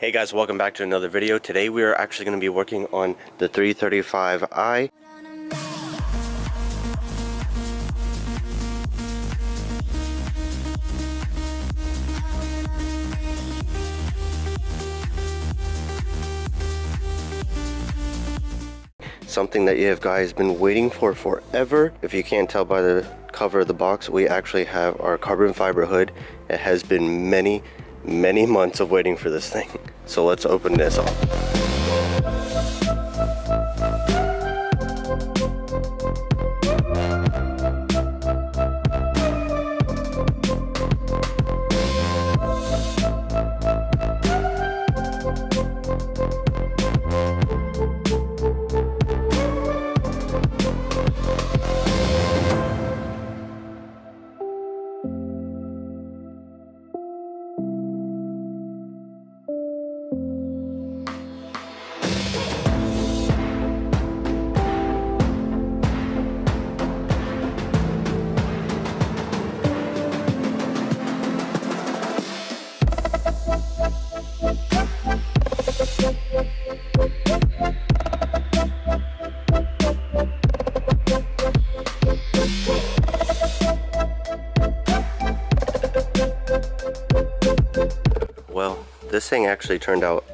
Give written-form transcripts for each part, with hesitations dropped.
Hey guys, welcome back to another video. Today we are actually going to be working on the 335i. Something that you have guys been waiting for forever. If you can't tell by the cover of the box, we actually have our carbon fiber hood. It has been many months of waiting for this thing. So let's open this up. Well, this thing actually turned out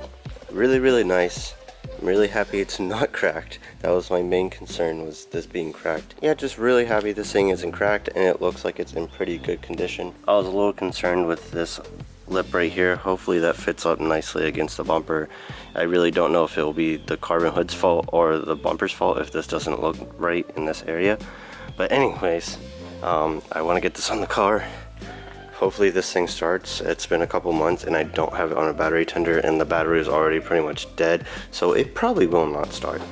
really nice. I'm really happy it's not cracked. That was my main concern, was this being cracked. Yeah, just really happy this thing isn't cracked and it looks like it's in pretty good condition. I was a little concerned with this lip right here. Hopefully that fits up nicely against the bumper. I really don't know if it will be the carbon hood's fault or the bumper's fault if this doesn't look right in this area. But anyways, I want to get this on the car. Hopefully this thing starts. It's been a couple months and I don't have it on a battery tender and the battery is already pretty much dead, so it probably will not start.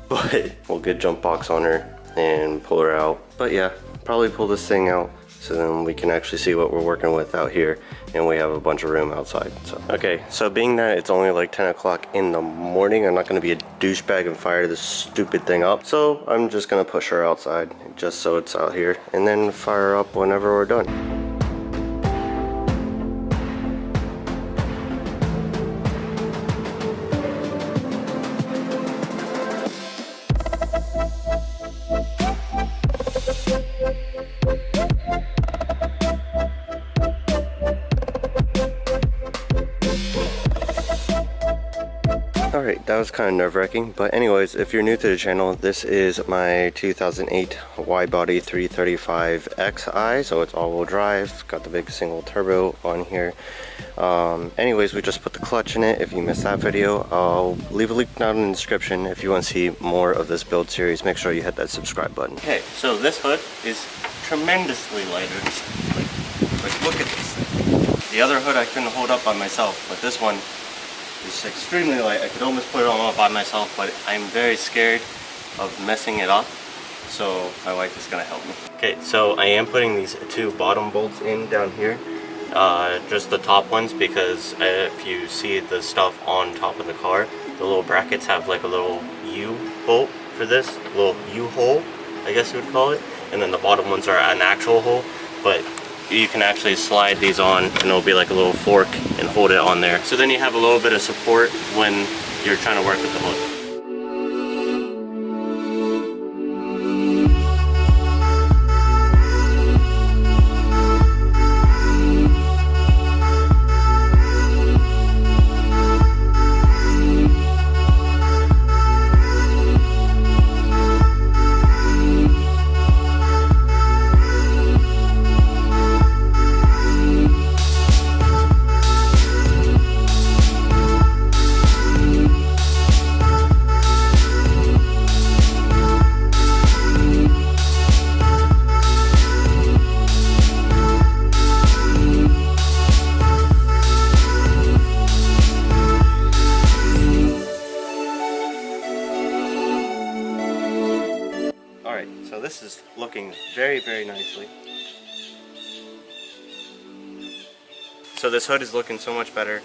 But we'll get jump box on her and pull her out. But yeah, probably pull this thing out so then we can actually see what we're working with out here and we have a bunch of room outside. So okay, so being that it's only like 10 o'clock in the morning, I'm not going to be a douchebag and fire this stupid thing up. So I'm just going to push her outside just so it's out here and then fire her up whenever we're done. Alright, that was kind of nerve-wracking, but anyways, if you're new to the channel, this is my 2008 wide-body 335xi, so it's all-wheel drive, got the big single turbo on here. Anyways, we just put the clutch in it. If you missed that video, I'll leave a link down in the description. If you want to see more of this build series, make sure you hit that subscribe button. Okay, so this hood is tremendously lighter. Like look at this thing. The other hood I couldn't hold up by myself, but this one, it's extremely light. I could almost put it on by myself, but I'm very scared of messing it up, so my wife is gonna help me. Okay, so I am putting these two bottom bolts in down here, just the top ones, because if you see the stuff on top of the car, the little brackets have like a little U bolt for this, little U hole, I guess you would call it, and then the bottom ones are an actual hole, but you can actually slide these on and it'll be like a little fork and hold it on there. So then you have a little bit of support when you're trying to work with the hood. So this is looking very nicely. So this hood is looking so much better.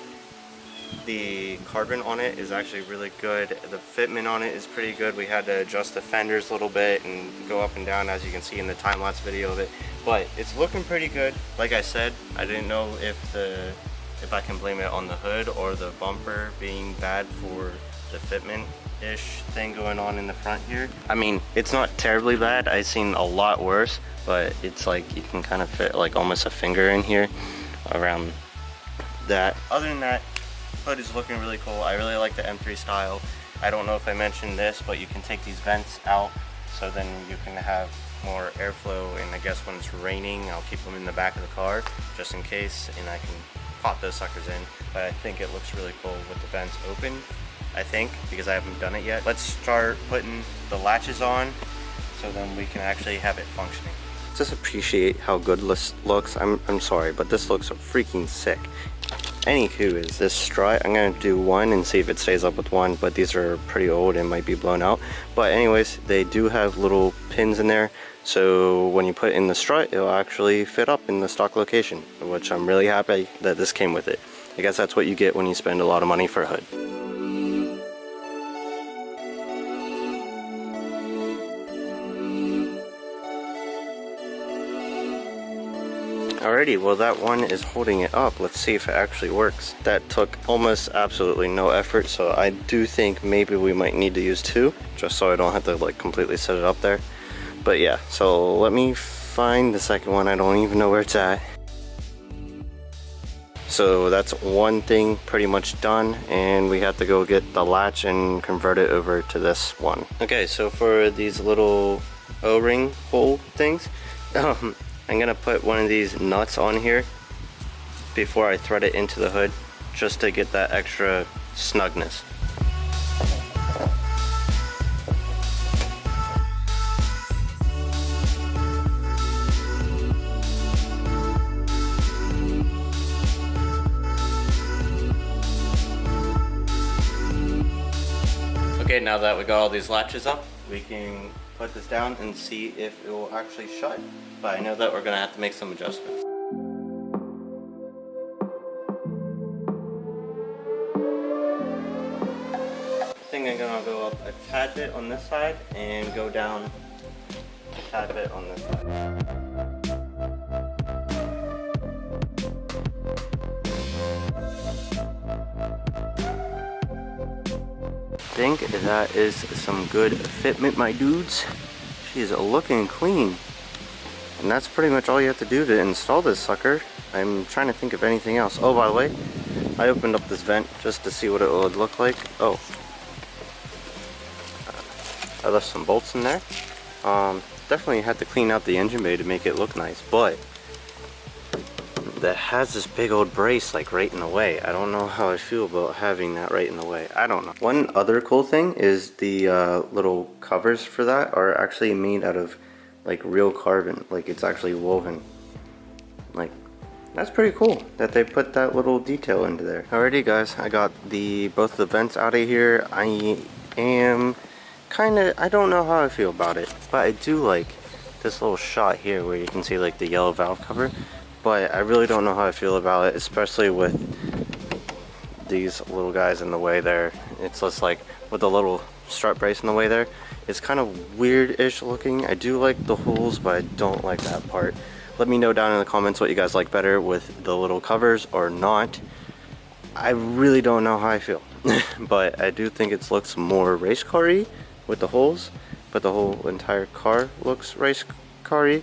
The carbon on it is actually really good. The fitment on it is pretty good. We had to adjust the fenders a little bit and go up and down, as you can see in the time-lapse video of it. But it's looking pretty good. Like I said, I didn't know if the if I can blame it on the hood or the bumper being bad for the fitment-ish thing going on in the front here. I mean, it's not terribly bad. I've seen a lot worse, but it's like you can kind of fit like almost a finger in here around that. Other than that, hood is looking really cool. I really like the M3 style. I don't know if I mentioned this, but you can take these vents out so then you can have more airflow, and I guess when it's raining I'll keep them in the back of the car just in case, and I can pop those suckers in. But I think it looks really cool with the vents open, I think, because I haven't done it yet. Let's start putting the latches on so then we can actually have it functioning. Just appreciate how good this looks. I'm sorry, but this looks freaking sick. Anywho, is this strut, I'm gonna do one and see if it stays up with one, but these are pretty old and might be blown out. But anyways, they do have little pins in there, so when you put in the strut, it'll actually fit up in the stock location, which I'm really happy that this came with it. I guess that's what you get when you spend a lot of money for a hood. Alrighty, well that one is holding it up. Let's see if it actually works. That took almost absolutely no effort, so I do think maybe we might need to use two, just so I don't have to like completely set it up there. But yeah, so let me find the second one. I don't even know where it's at. So that's one thing pretty much done, and we have to go get the latch and convert it over to this one. Okay, so for these little O-ring hole things, I'm gonna put one of these nuts on here before I thread it into the hood, just to get that extra snugness. Okay, now that we got all these latches up, we can put this down and see if it will actually shut. But I know that we're gonna have to make some adjustments. I think I'm gonna go up a tad bit on this side and go down a tad bit on this side. I think that is some good fitment, my dudes. She's looking clean. And that's pretty much all you have to do to install this sucker. I'm trying to think of anything else. Oh, by the way, I opened up this vent just to see what it would look like. Oh, I left some bolts in there. Definitely had to clean out the engine bay to make it look nice, but that has this big old brace like right in the way. I don't know how I feel about having that right in the way. I don't know. One other cool thing is the little covers for that are actually made out of like real carbon. Like it's actually woven. Like that's pretty cool that they put that little detail into there. Alrighty guys, I got both the vents out of here. I am I don't know how I feel about it, but I do like this little shot here where you can see like the yellow valve cover. But I really don't know how I feel about it, especially with these little guys in the way there. It's just like with the little strut brace in the way there. It's kind of weird-ish looking. I do like the holes, but I don't like that part. Let me know down in the comments what you guys like better, with the little covers or not. I really don't know how I feel. But I do think it looks more race car-y with the holes, but the whole entire car looks race car-y.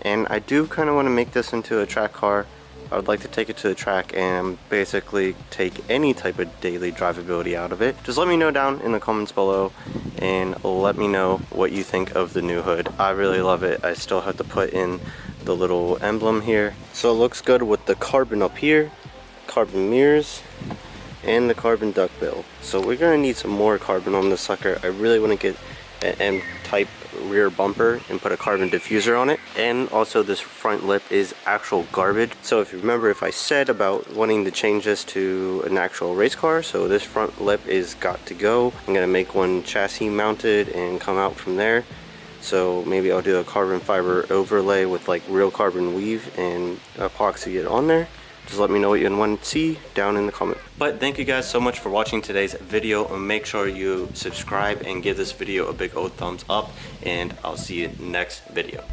And I do kind of want to make this into a track car. I would like to take it to the track and basically take any type of daily drivability out of it. Just let me know down in the comments below and let me know what you think of the new hood. I really love it. I still have to put in the little emblem here. So it looks good with the carbon up here, carbon mirrors, and the carbon duckbill. So we're gonna need some more carbon on this sucker. I really want to get an M-type rear bumper and put a carbon diffuser on it. And also this front lip is actual garbage. So if you remember, if I said about wanting to change this to an actual race car, so this front lip is got to go. I'm gonna make one chassis mounted and come out from there. So maybe I'll do a carbon fiber overlay with like real carbon weave and epoxy it on there. Just let me know what you want to see down in the comments. But thank you guys so much for watching today's video, and make sure you subscribe and give this video a big old thumbs up, and I'll see you next video.